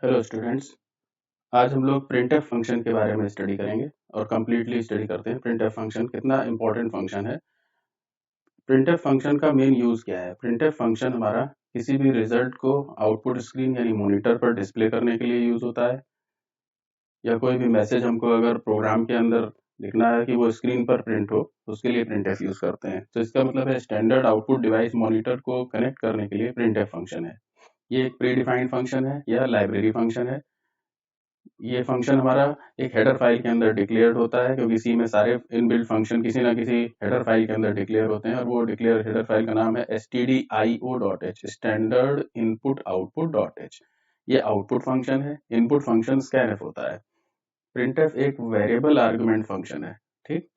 Hello students. आज हम लोग printf फंक्शन के बारे में स्टडी करेंगे और कम्प्लीटली स्टडी करते हैं printf फंक्शन कितना इंपॉर्टेंट फंक्शन है। printf फंक्शन का मेन यूज क्या है? printf फंक्शन हमारा किसी भी रिजल्ट को आउटपुट स्क्रीन यानी मॉनिटर पर डिस्प्ले करने के लिए यूज होता है, या कोई भी मैसेज हमको अगर प्रोग्राम के अंदर लिखना है कि वो स्क्रीन पर प्रिंट हो, उसके लिए printf यूज करते हैं। तो इसका मतलब है स्टैंडर्ड आउटपुट डिवाइस मॉनिटर को कनेक्ट करने के लिए printf फंक्शन है। ये एक प्री डिफाइंड फंक्शन है, यह लाइब्रेरी फंक्शन है। ये फंक्शन हमारा एक हेडर फाइल के अंदर डिक्लेयर्ड होता है, क्योंकि सी में सारे इनबिल्ट फंक्शन किसी ना किसी हेडर फाइल के अंदर डिक्लेयर होते हैं, और वो डिक्लेयर हेडर फाइल का नाम है stdio.h, standard input output dot H. ये आउटपुट फंक्शन है। इनपुट फंक्शन scanf होता है। printf एक वेरिएबल आर्गुमेंट फंक्शन है। ठीक,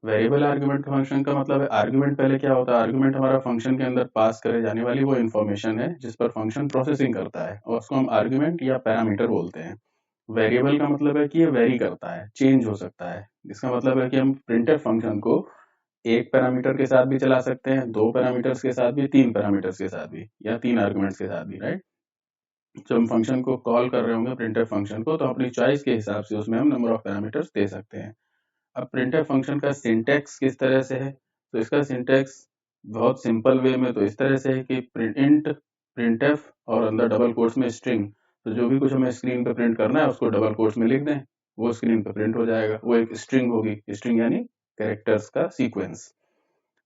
वेरिएबल आर्गुमेंट फंक्शन का मतलब है आर्गुमेंट पहले क्या होता है? आर्गुमेंट हमारा फंक्शन के अंदर पास करे जाने वाली वो इन्फॉर्मेशन है जिस पर फंक्शन प्रोसेसिंग करता है, और उसको हम आर्गुमेंट या पैरामीटर बोलते हैं। वेरिएबल का मतलब है कि ये वेरी करता है, चेंज हो सकता है। इसका मतलब है कि हम प्रिंटफ फंक्शन को एक पैरामीटर के साथ भी चला सकते हैं, दो पैरामीटर्स के साथ भी, तीन पैरामीटर्स के साथ भी, या तीन आर्गुमेंट्स के साथ भी, राइट। जब हम फंक्शन को कॉल कर रहे होंगे प्रिंटफ फंक्शन को, तो अपनी चॉइस के हिसाब से उसमें हम नंबर ऑफ पैरामीटर्स दे सकते हैं। अब प्रिंटफ फंक्शन का सिंटैक्स किस तरह से है? तो इसका सिंटैक्स बहुत सिंपल वे में तो इस तरह से है कि इंट प्रिंटफ और अंदर डबल कोट्स में स्ट्रिंग। तो जो भी कुछ हमें स्क्रीन पे प्रिंट करना है उसको डबल कोट्स में लिख दें, वो स्क्रीन पे प्रिंट हो जाएगा। वो एक स्ट्रिंग होगी, स्ट्रिंग यानी कैरेक्टर्स का सीक्वेंस।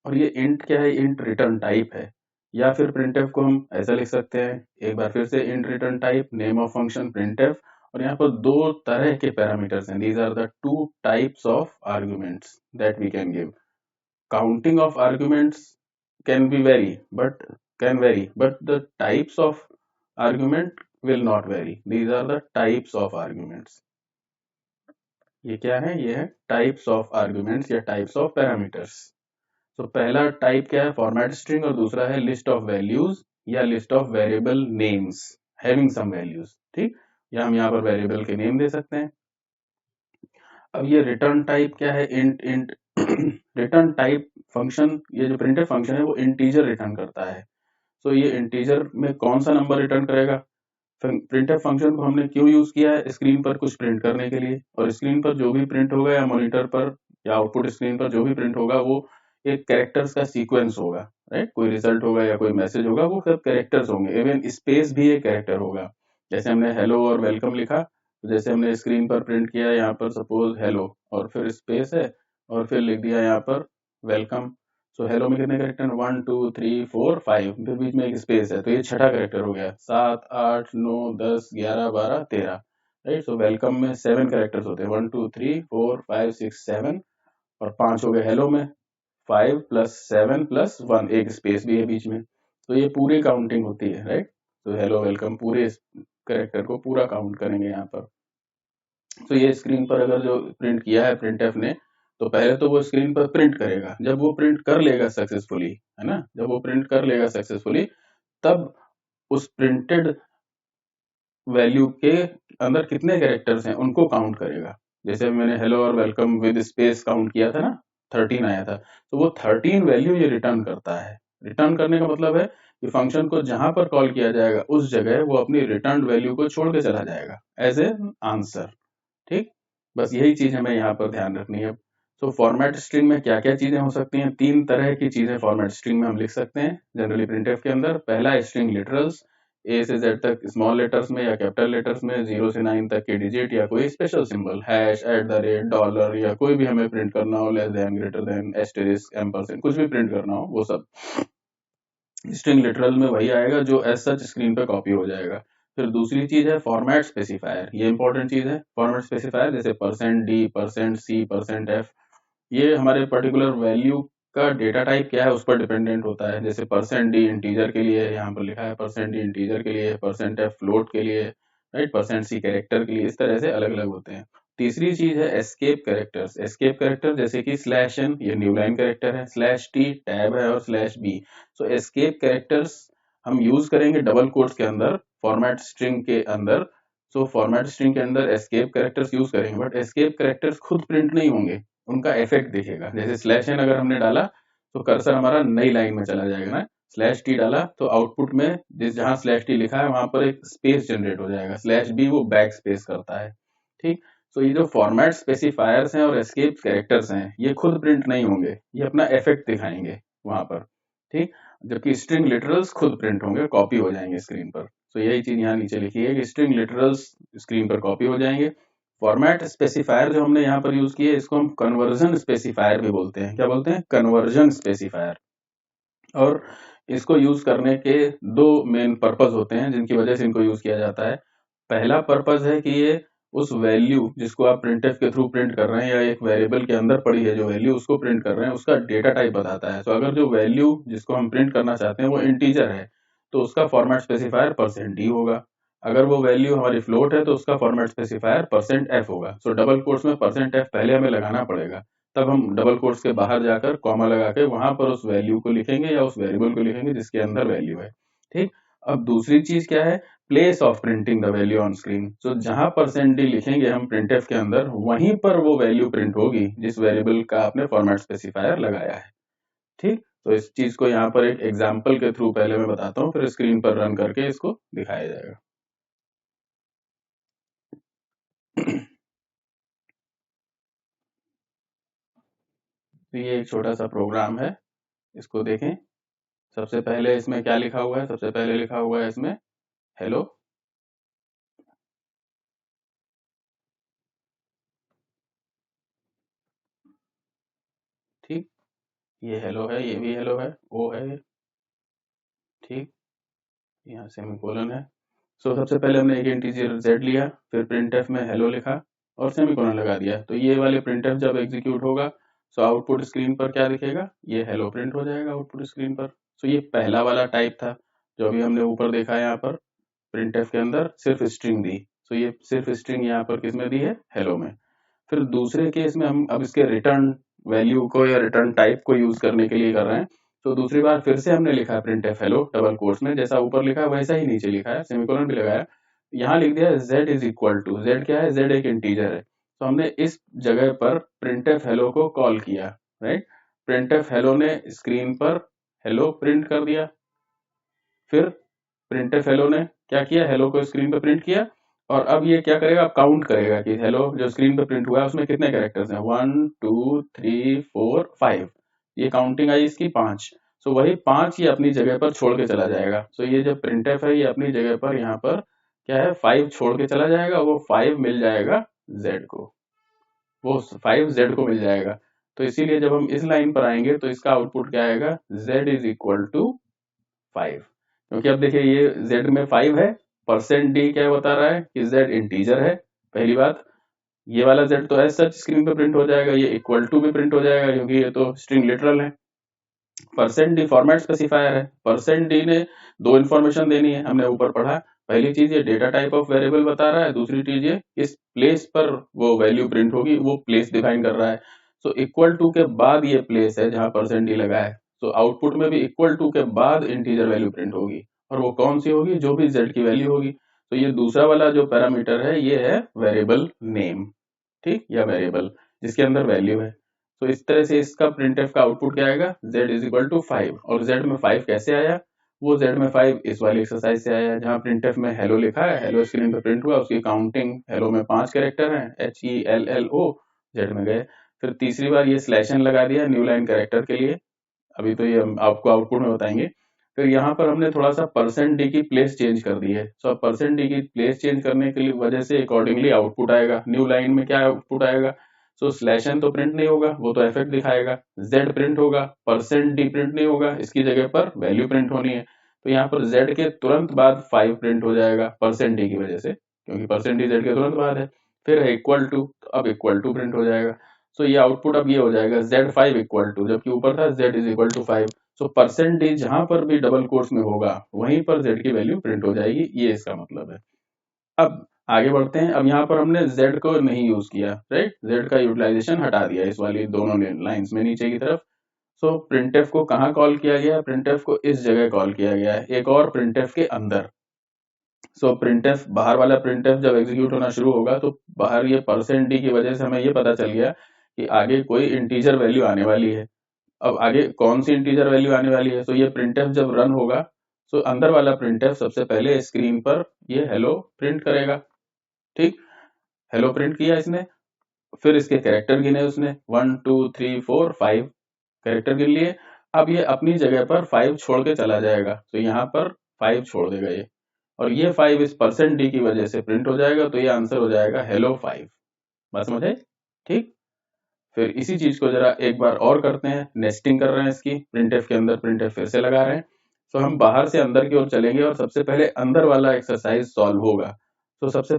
और ये इंट क्या है? इंट रिटर्न टाइप है। या फिर प्रिंटफ को हम ऐसा लिख सकते हैं, एक बार फिर से, int return type, name of function printf, और यहाँ पर दो तरह के पैरामीटर्स हैं। These are the two types of arguments that we can give. Counting of arguments can be vary but can vary, but the types of argument will not vary. These are the types of arguments. ये क्या है? ये है types of arguments या types of parameters. तो पहला type क्या है? फॉर्मेट स्ट्रिंग, और दूसरा है लिस्ट ऑफ वैल्यूज या list of variable names having some values. ठीक, या हम यहाँ पर वेरिएबल के नेम दे सकते हैं। अब ये रिटर्न टाइप क्या है? Int int return type function, ये जो प्रिंटर फंक्शन है वो इंटीजर रिटर्न करता है। तो ये इंटीजर में कौन सा नंबर रिटर्न करेगा? प्रिंटफ फंक्शन को हमने क्यों यूज किया है? स्क्रीन पर कुछ प्रिंट करने के लिए, और स्क्रीन पर जो भी प्रिंट होगा या मॉनिटर पर या आउटपुट स्क्रीन पर जो भी प्रिंट होगा वो एक कैरेक्टर्स का सीक्वेंस होगा, राइट। कोई रिजल्ट होगा या कोई मैसेज होगा, वो सब कैरेक्टर्स होंगे। इवन स्पेस भी एक कैरेक्टर होगा। जैसे हमने हेलो और वेलकम लिखा, तो जैसे हमने स्क्रीन पर प्रिंट किया यहाँ पर सपोज हेलो, और फिर स्पेस है, और फिर लिख दिया यहाँ पर वेलकम। सो हेलो में कितने कैरेक्टर? 1 2 3 4 5, फिर बीच में एक स्पेस है, तो ये छठा कैरेक्टर हो गया। 7 8 9 10 11 12 13, राइट। सो वेलकम में 7 कैरेक्टर्स होते हैं, 1 2 3 4 5 6 7, और 5 हो गए हेलो में, 5 प्लस 7 प्लस 1, एक स्पेस भी है बीच में। तो ये पूरी काउंटिंग होती है, राइट। तो हेलो वेलकम पूरे कैरेक्टर को पूरा काउंट करेंगे यहाँ पर। तो ये स्क्रीन पर अगर जो प्रिंट किया है प्रिंटफ ने, तो पहले तो वो स्क्रीन पर प्रिंट करेगा। जब वो प्रिंट कर लेगा सक्सेसफुली, है ना, जब वो प्रिंट कर लेगा सक्सेसफुली, तब उस प्रिंटेड वैल्यू के अंदर कितने कैरेक्टर्स हैं उनको काउंट करेगा। जैसे मैंने हेलो और वेलकम विद स्पेस काउंट किया था ना, 13 आया था, तो वो 13 वैल्यू ये रिटर्न करता है। रिटर्न करने का मतलब है कि फंक्शन को जहां पर कॉल किया जाएगा उस जगह वो अपनी रिटर्न वैल्यू को छोड़ के चला जाएगा एज ए आंसर। ठीक, बस यही चीज हमें यहाँ पर ध्यान रखनी है। तो फॉर्मेट स्ट्रिंग में क्या क्या चीजें हो सकती हैं? तीन तरह की चीजें फॉर्मेट स्ट्रिंग में हम लिख सकते हैं जनरली प्रिंटफ के अंदर। पहला स्ट्रिंग लिटरल्स, ए से जेड तक स्मॉल लेटर्स में या कैपिटल लेटर्स में, 0 से 9 तक के डिजिट, या कोई special symbol, hash, at the rate, dollar, या कोई भी हमें प्रिंट करना हो, less than, greater than, asterisk, ampersand, कुछ भी प्रिंट करना हो वो सब स्ट्रिंग लिटरल में वही आएगा जो एज सच स्क्रीन पे कॉपी हो जाएगा। फिर दूसरी चीज है फॉर्मेट स्पेसिफायर। ये इंपॉर्टेंट चीज है। फॉर्मेट स्पेसिफायर जैसे %d, %c, %f, ये हमारे पर्टिकुलर वैल्यू का डेटा टाइप क्या है उस पर डिपेंडेंट होता है। जैसे %d इंटीजर के लिए यहाँ पर लिखा है, %d इंटीजर के लिए, %f फ्लोट के लिए, राइट, %c कैरेक्टर के लिए। इस तरह से अलग अलग होते हैं। तीसरी चीज है एस्केप कैरेक्टर्स। एस्केप कैरेक्टर जैसे कि /n, ये न्यू लाइन कैरेक्टर है, /t टैब है, और /b। सो एस्केप कैरेक्टर्स हम यूज करेंगे डबल कोट्स के अंदर फॉर्मेट स्ट्रिंग के अंदर। सो फॉर्मेट स्ट्रिंग के अंदर एस्केप कैरेक्टर्स यूज करेंगे, बट एस्केप कैरेक्टर्स खुद प्रिंट नहीं होंगे, उनका इफेक्ट दिखेगा। जैसे /n अगर हमने डाला तो कर्सर हमारा नई लाइन में चला जाएगा ना, स्लैश टी डाला तो आउटपुट में जिस जहां स्लैश टी लिखा है वहां पर एक स्पेस जनरेट हो जाएगा, स्लैश बी वो बैक स्पेस करता है। ठीक, तो ये जो फॉर्मेट स्पेसिफायर्स हैं और एस्केप कैरेक्टर्स हैं ये खुद प्रिंट नहीं होंगे, ये अपना इफेक्ट दिखाएंगे वहां पर। ठीक, जबकि स्ट्रिंग लिटरल्स खुद प्रिंट होंगे, कॉपी हो जाएंगे स्क्रीन पर। तो यही चीज यहाँ नीचे लिखी है कि स्ट्रिंग लिटरल्स स्क्रीन पर कॉपी हो जाएंगे। फॉर्मेट स्पेसिफायर जो हमने यहाँ पर यूज किए इसको हम कन्वर्जन स्पेसिफायर भी बोलते हैं। क्या बोलते हैं? Conversion specifier. और इसको यूज करने के दो मेन पर्पस होते हैं जिनकी वजह से इनको यूज किया जाता है। पहला पर्पस है कि ये उस वैल्यू जिसको आप प्रिंटफ के थ्रू प्रिंट कर रहे हैं या एक वेरिएबल के अंदर पड़ी है जो वैल्यू उसको प्रिंट कर रहे हैं उसका डेटा टाइप बताता है। तो अगर जो वैल्यू जिसको हम प्रिंट करना चाहते हैं वो इंटीजर है तो उसका फॉर्मेट स्पेसिफायर %d होगा। अगर वो वैल्यू हमारी फ्लोट है तो उसका फॉर्मेट स्पेसिफायर %f होगा। सो डबल कोट्स में %f पहले हमें लगाना पड़ेगा, तब हम डबल कोट्स के बाहर जाकर कॉमा लगा के वहां पर उस वैल्यू को लिखेंगे या उस वेरिएबल को लिखेंगे जिसके अंदर वैल्यू है। ठीक, अब दूसरी चीज क्या है? Place of printing the value on screen. तो जहां %d लिखेंगे हम प्रिंटफ के अंदर वहीं पर वो वैल्यू प्रिंट होगी जिस वेरिएबल का आपने फॉर्मेट स्पेसिफायर लगाया है। ठीक, तो इस चीज को यहाँ पर एक एग्जाम्पल के थ्रू पहले मैं बताता हूँ, फिर स्क्रीन पर रन करके इसको दिखाया जाएगा। तो ये एक छोटा सा प्रोग्राम है, इसको देखें। सबसे पहले इसमें क्या लिखा हुआ है? सबसे पहले लिखा हुआ है इसमें हेलो। ठीक, ये हेलो है, ये भी हेलो है, ओ है। ठीक, यहाँ सेमीकोलन है। सो सबसे पहले हमने एक इंटीजर z लिया, फिर printf में हेलो लिखा और सेमीकोलन लगा दिया। तो ये वाले printf जब एग्जीक्यूट होगा सो आउटपुट स्क्रीन पर क्या दिखेगा? ये हेलो प्रिंट हो जाएगा आउटपुट स्क्रीन पर। सो ये पहला वाला टाइप था जो अभी हमने ऊपर देखा है। यहाँ पर printf के अंदर सिर्फ स्ट्रिंग दी, सो ये सिर्फ स्ट्रिंग यहाँ पर किसमें दी है? हेलो में। फिर दूसरे केस में हम अब इसके रिटर्न वैल्यू को या रिटर्न टाइप को यूज करने के लिए कर रहे हैं। तो दूसरी बार फिर से हमने लिखा printf हेलो डबल कोट्स में, जैसा ऊपर लिखा है वैसा ही नीचे लिखा है, सेमीकोलन भी लगाया। यहाँ लिख दिया z is equal to, z क्या है? z एक इंटीजर है। तो हमने इस जगह पर printf हेलो को कॉल किया, राइट। printf हेलो ने स्क्रीन पर हेलो प्रिंट कर दिया। फिर printf हेलो ने क्या किया? हेलो को स्क्रीन पर प्रिंट किया। और अब ये क्या करेगा? काउंट करेगा कि हेलो जो स्क्रीन पर प्रिंट हुआ है उसमें कितने कैरेक्टर्स हैं। 1 2 3 4 5, ये काउंटिंग आई इसकी 5। सो वही 5 ये अपनी जगह पर छोड़ के चला जाएगा। सो ये जो printf है ये अपनी जगह पर यहाँ पर क्या है? 5 छोड़ के चला जाएगा, वो 5 मिल जाएगा z को, वो 5 z को मिल जाएगा। तो इसीलिए जब हम इस लाइन पर आएंगे तो इसका आउटपुट क्या आएगा? z is equal to 5। क्योंकि अब देखिए ये z में 5 है, %d क्या बता रहा है? कि z इंटीजर है। पहली बात, ये वाला z तो एज सच स्क्रीन पे प्रिंट हो जाएगा, ये इक्वल टू भी प्रिंट हो जाएगा क्योंकि ये तो स्ट्रिंग लिटरल है। %d फॉर्मेट स्पेसिफायर है। %d ने दो इन्फॉर्मेशन देनी है, हमने ऊपर पढ़ा। पहली चीज ये डेटा टाइप ऑफ वेरिएबल बता रहा है, दूसरी चीज ये किस प्लेस पर वो वैल्यू प्रिंट होगी, वो प्लेस डिफाइन कर रहा है। सो इक्वल टू के बाद ये प्लेस है जहां %d लगा है। तो आउटपुट में भी इक्वल टू के बाद इंटीजर वैल्यू प्रिंट होगी, और वो कौन सी होगी? जो भी z की वैल्यू होगी। तो ये दूसरा वाला जो पैरामीटर है ये है वेरिएबल नेम, ठीक, या वेरिएबल जिसके अंदर वैल्यू है। तो इस तरह से इसका printf का आउटपुट क्या आएगा? z is equal to 5। और z में 5 कैसे आया? वो z में 5 इस वाली एक्सरसाइज से आया जहां printf में हेलो लिखा है, हेलो स्क्रीन पे प्रिंट हुआ, उसकी काउंटिंग हेलो में 5 कैरेक्टर हैं, HELLO z में गए। फिर तीसरी बार ये स्लैश n लगा दिया न्यू लाइन कैरेक्टर के लिए, अभी तो ये हम आपको आउटपुट में बताएंगे। फिर यहाँ पर हमने थोड़ा सा %d की प्लेस चेंज कर दी है। सो अब %d की प्लेस चेंज करने की वजह से अकॉर्डिंगली आउटपुट आएगा। न्यू लाइन में क्या आउटपुट आएगा? सो स्लैश n तो प्रिंट नहीं होगा, वो तो इफेक्ट दिखाएगा। z प्रिंट होगा, %d प्रिंट नहीं होगा, इसकी जगह पर वैल्यू प्रिंट होनी है। तो यहाँ पर z के तुरंत बाद 5 प्रिंट हो जाएगा %d की वजह से, क्योंकि %d z के तुरंत बाद है। फिर है इक्वल टू, अब इक्वल टू प्रिंट हो जाएगा। सो ये आउटपुट अब ये हो जाएगा z5 इक्वल टू, जबकि ऊपर था z is equal to 5। So %d जहां पर भी डबल कोट्स में होगा वहीं पर z की वैल्यू प्रिंट हो जाएगी, ये इसका मतलब है। अब आगे बढ़ते हैं। अब यहाँ पर हमने z को नहीं यूज किया, राइट, z का यूटिलाइजेशन हटा दिया इस वाली दोनों लाइंस में नीचे की तरफ। सो printf को कहाँ कॉल किया गया? printf को इस जगह कॉल किया गया है, एक और printf के अंदर। सो printf, बाहर वाला printf जब एग्जीक्यूट होना शुरू होगा तो बाहर ये %d की वजह से हमें ये पता चल गया कि आगे कोई इंटीजर वैल्यू आने वाली है। अब आगे कौन सी इंटीजर वैल्यू आने वाली है, तो ये प्रिंटफ जब रन होगा तो अंदर वाला प्रिंटफ सबसे पहले स्क्रीन पर ये हेलो प्रिंट करेगा। ठीक, हेलो प्रिंट किया इसने, फिर इसके कैरेक्टर गिने उसने 1 2 3 4 5 कैरेक्टर गिन लिए। अब ये अपनी जगह पर 5 छोड़ के चला जाएगा, तो यहाँ पर 5 छोड़ देगा ये, और ये 5 इस %d की वजह से प्रिंट हो जाएगा, तो ये आंसर हो जाएगा हेलो 5। बात समझे? ठीक, फिर इसी चीज को जरा एक बार और करते हैं, नेस्टिंग कर रहे हैं इसकी, प्रिंटफ के अंदर प्रिंटफ फिर से लगा रहे हैं। तो हम बाहर से अंदर की ओर चलेंगे और सबसे पहले अंदर वाला एक्सरसाइज सॉल्व होगा। तो सबसे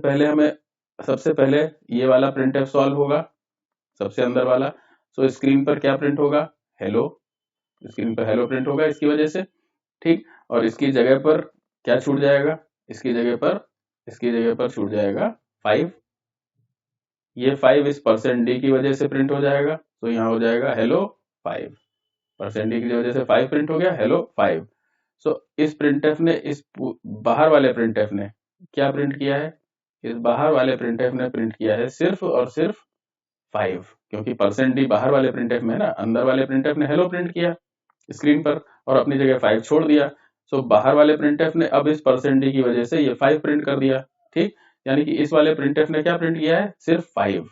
पहले ये वाला प्रिंटफ सॉल्व होगा, सबसे अंदर वाला। तो स्क्रीन पर क्या प्रिंट होगा? हेलो, स्क्रीन पर हेलो प्रिंट होगा इसकी वजह से। ठीक, और इसकी जगह पर क्या छूट जाएगा? इसकी जगह पर छूट जाएगा 5। ये 5 इस %d की वजह से प्रिंट हो जाएगा, तो यहाँ हो जाएगा हेलो 5। %d की वजह से 5 प्रिंट हो गया, हेलो 5। सो इस प्रिंटफ ने बाहर वाले प्रिंटफ ने क्या प्रिंट किया है? इस बाहर वाले प्रिंटफ ने प्रिंट किया है सिर्फ और सिर्फ 5, क्योंकि %d बाहर वाले प्रिंटफ में है ना, अंदर वाले प्रिंटफ ने हेलो प्रिंट किया स्क्रीन पर और अपनी जगह 5 छोड़ दिया। सो बाहर वाले प्रिंटफ ने अब इस %d की वजह से ये 5 प्रिंट कर दिया। ठीक, यानी कि इस वाले प्रिंटफ ने क्या प्रिंट किया है? सिर्फ 5।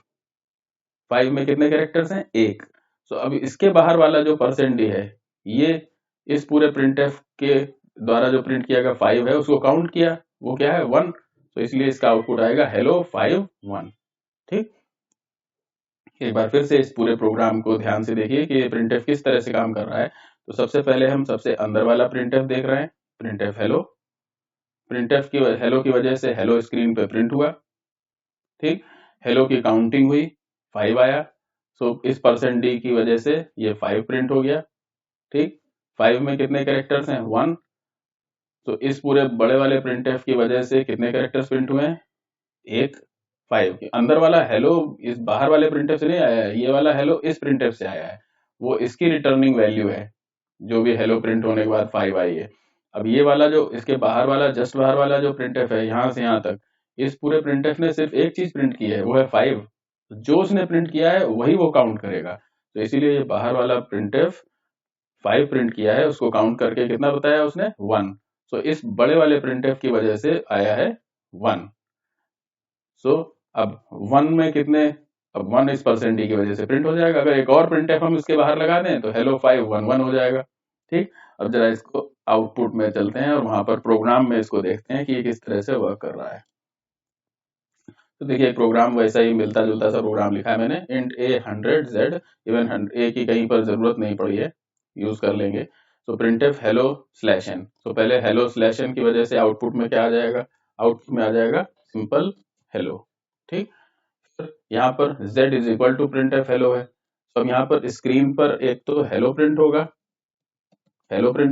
5 में कितने कैरेक्टर्स हैं? 1। सो अब इसके बाहर वाला जो %d है, ये इस पूरे प्रिंटफ के द्वारा जो प्रिंट किया गया 5 है उसको काउंट किया, वो क्या है? 1। तो इसलिए इसका आउटपुट आएगा हेलो 5 1। ठीक, एक बार फिर से इस पूरे प्रोग्राम को ध्यान से देखिए कि ये प्रिंटफ किस तरह से काम कर रहा है। तो सबसे पहले हम सबसे अंदर वाला प्रिंटफ देख रहे हैं, प्रिंटफ हेलो। प्रिंटफ की हेलो की वजह से हेलो स्क्रीन पे प्रिंट हुआ। ठीक, हेलो की काउंटिंग हुई, 5 आया। सो इस %d की वजह से ये 5 प्रिंट हो गया। ठीक, 5 में कितने कैरेक्टर्स हैं? 1। तो इस पूरे बड़े वाले प्रिंटफ की वजह से कितने कैरेक्टर्स प्रिंट हुए हैं? 1। 5 अंदर वाला हेलो इस बाहर वाले प्रिंटफ से नहीं आया है, ये वाला हेलो इस प्रिंटफ से आया है, वो इसकी रिटर्निंग वैल्यू है, जो भी हेलो प्रिंट होने के बाद 5 आई है। अब ये वाला जो इसके बाहर वाला, जस्ट बाहर वाला जो प्रिंटफ है यहाँ से यहाँ तक, इस पूरे प्रिंटफ ने सिर्फ एक चीज प्रिंट की है, वो है 5। जो उसने प्रिंट किया है वही वो काउंट करेगा। तो इसीलिए ये बाहर वाला प्रिंटफ 5 प्रिंट किया है, उसको काउंट करके कितना बताया उसने? 1। सो इस बड़े वाले प्रिंटफ की वजह से आया है 1। सो अब 1 में कितने? अब 1 इस %d की वजह से प्रिंट हो जाएगा। अगर एक और प्रिंटफ हम इसके बाहर लगा दें तो हेलो 5 1 1 हो जाएगा। ठीक, अब जरा इसको आउटपुट में चलते हैं और वहां पर प्रोग्राम में इसको देखते हैं कि ये किस तरह से वर्क कर रहा है। तो देखिए प्रोग्राम वैसा ही मिलता जुलता सा प्रोग्राम लिखा है मैंने, int a 100 z, even a की कहीं पर जरूरत नहीं पड़ी है, यूज कर लेंगे। तो प्रिंटफ हेलो /n, तो पहले हेलो /n की वजह से आउटपुट में क्या आ जाएगा? आउटपुट में आ जाएगा सिंपल हेलो। ठीक, यहाँ पर z is equal to printf hello है, तो अब यहाँ पर स्क्रीन पर एक तो हेलो प्रिंट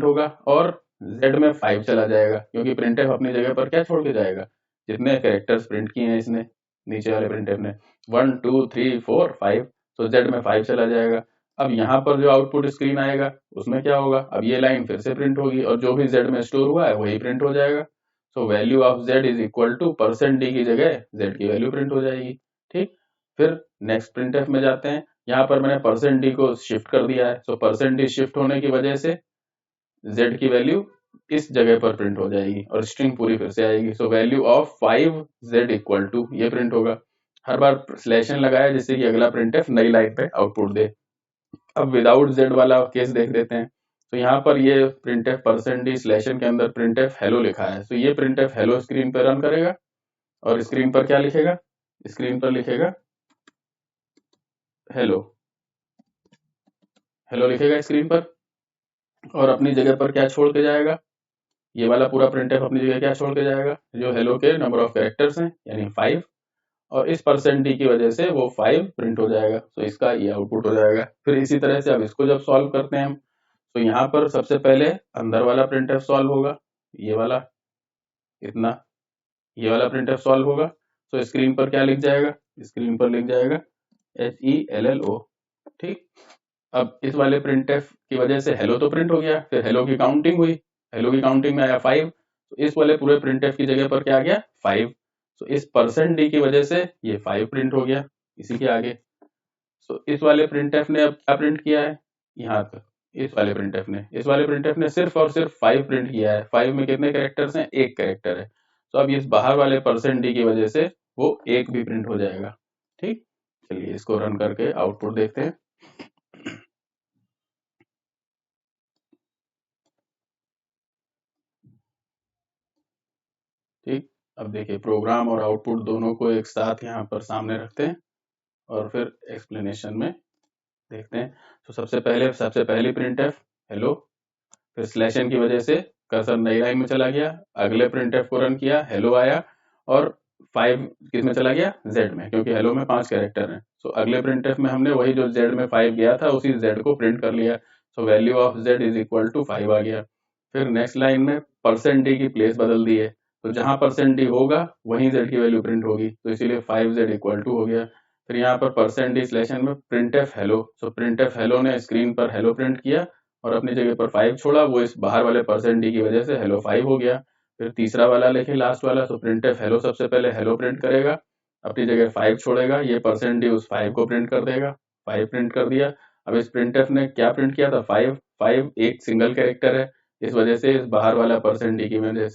होगा और z में 5 चला जाएगा, क्योंकि प्रिंटफ अपनी जगह पर क्या छोड़ के जाएगा? जितने कैरेक्टर्स प्रिंट किए हैं इसने, नीचे वाले प्रिंटफ ने 1 2 3 4 5, तो z में 5 चला जाएगा। अब यहाँ पर जो आउटपुट स्क्रीन आएगा उसमें क्या होगा? अब ये लाइन फिर से प्रिंट होगी और जो भी z में स्टोर हुआ है वही प्रिंट हो जाएगा। So value of z is equal to %d की जगह z की वैल्यू प्रिंट हो जाएगी। ठीक, फिर नेक्स्ट प्रिंटफ में जाते हैं। यहाँ पर मैंने %d को शिफ्ट कर दिया है, सो %d शिफ्ट होने की वजह से z की वैल्यू इस जगह पर प्रिंट हो जाएगी और स्ट्रिंग पूरी फिर से आएगी। So value of 5z equal to, ये प्रिंट होगा। हर बार /n लगाया जिससे कि अगला प्रिंटफ नई लाइन पे आउटपुट दे। अब विदाउट z वाला केस देख लेते हैं। तो यहाँ पर ये प्रिंटफ %d /n के अंदर प्रिंटफ हेलो लिखा है, तो ये प्रिंटफ हेलो स्क्रीन पर रन करेगा और स्क्रीन पर क्या लिखेगा? स्क्रीन पर लिखेगा हेलो, हेलो लिखेगा स्क्रीन पर, और अपनी जगह पर क्या छोड़ के जाएगा? ये वाला पूरा प्रिंटफ अपनी जगह क्या छोड़ के जाएगा? जो हेलो के नंबर ऑफ कैरेक्टर्स हैं यानी 5, और इस %d की वजह से वो 5 प्रिंट हो जाएगा। तो इसका ये आउटपुट हो जाएगा। फिर इसी तरह से अब इसको जब सॉल्व करते हैं हम, तो यहाँ पर सबसे पहले अंदर वाला प्रिंटफ सॉल्व होगा, ये वाला इतना, ये वाला प्रिंटफ सॉल्व होगा। तो स्क्रीन पर क्या लिख जाएगा? स्क्रीन पर लिख जाएगा HELLO। ठीक, अब इस वाले प्रिंटफ की वजह से हेलो तो प्रिंट हो गया, फिर हेलो की काउंटिंग हुई, हेलो की काउंटिंग में आया 5, तो इस वाले पूरे प्रिंटफ की जगह पर क्या आ गया? 5। तो इस %d की वजह से ये 5 प्रिंट हो गया इसी के आगे। तो इस वाले प्रिंटफ ने अब क्या प्रिंट किया है? यहाँ तक इस वाले प्रिंटफ ने सिर्फ और सिर्फ 5 प्रिंट किया है। 5 में कितने कैरेक्टर्स हैं? एक कैरेक्टर है। तो अब इस बाहर वाले %d की वजह से वो एक भी प्रिंट हो जाएगा। ठीक, चलिए इसको रन करके आउटपुट देखते हैं। ठीक, अब देखिए प्रोग्राम और आउटपुट दोनों को एक साथ यहाँ पर सामने रखते हैं और फिर एक्सप्लेनेशन में देखते हैं। तो सबसे पहली प्रिंटफ हेलो, फिर स्लैश एन की वजह से कर्सर नई लाइन में चला गया, अगले प्रिंटफ को रन किया, हेलो आया और 5 किस में चला गया? जेड में, क्योंकि हेलो में 5 कैरेक्टर हैं। सो अगले प्रिंटफ में हमने वही जो जेड में 5 गया था उसी जेड को प्रिंट कर लिया। So value of Z is equal to 5 आ गया। फिर नेक्स्ट लाइन में %d की प्लेस बदल दी है, तो जहां %d होगा वहीं z की वैल्यू प्रिंट होगी, तो इसीलिए 5z इक्वल टू हो गया। फिर यहाँ पर %d स्लैश एन में प्रिंटफ हेलो, सो प्रिंटफ हेलो ने स्क्रीन पर हेलो प्रिंट किया और अपनी जगह पर 5 छोड़ा, वो इस बाहर वाले %d की वजह से हेलो 5 हो गया। फिर तीसरा वाला लिखे लास्ट वाला, तो प्रिंटफ हेलो सबसे पहले हेलो प्रिंट करेगा, अपनी जगह 5 छोड़ेगा, ये %d उस 5 को प्रिंट कर देगा, 5 प्रिंट कर दिया। अब इस प्रिंटफ ने क्या प्रिंट किया था? 5 5 एक सिंगल कैरेक्टर है, इस वजह से इस बाहर वाला %d की वजह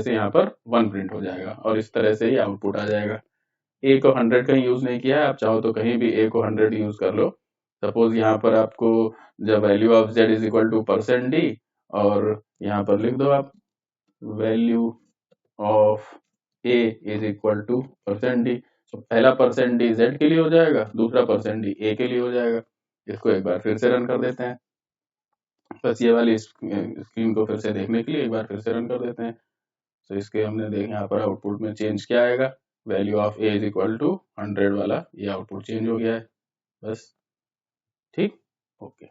से यहाँ पर 1 प्रिंट हो जाएगा और इस तरह से ही आउटपुट आ जाएगा। ए को 100 कहीं यूज नहीं किया है, आप चाहो तो कहीं भी ए को 100 यूज कर लो। सपोज यहाँ पर आपको जब value of z is equal to %d और यहाँ पर लिख दो आप value of a is equal to %d। तो पहला %d z के लिए हो जाएगा, दूसरा %d a के लिए हो जाएगा। इसको एक बार फिर से रन कर देते हैं, बस ये वाली स्क्रीन को फिर से देखने के लिए एक बार फिर से रन कर देते हैं। तो इसके हमने देखे यहाँ पर आउटपुट में चेंज क्या आएगा, value of a is equal to 100 वाला ये आउटपुट चेंज हो गया है। बस, ठीक, ओके।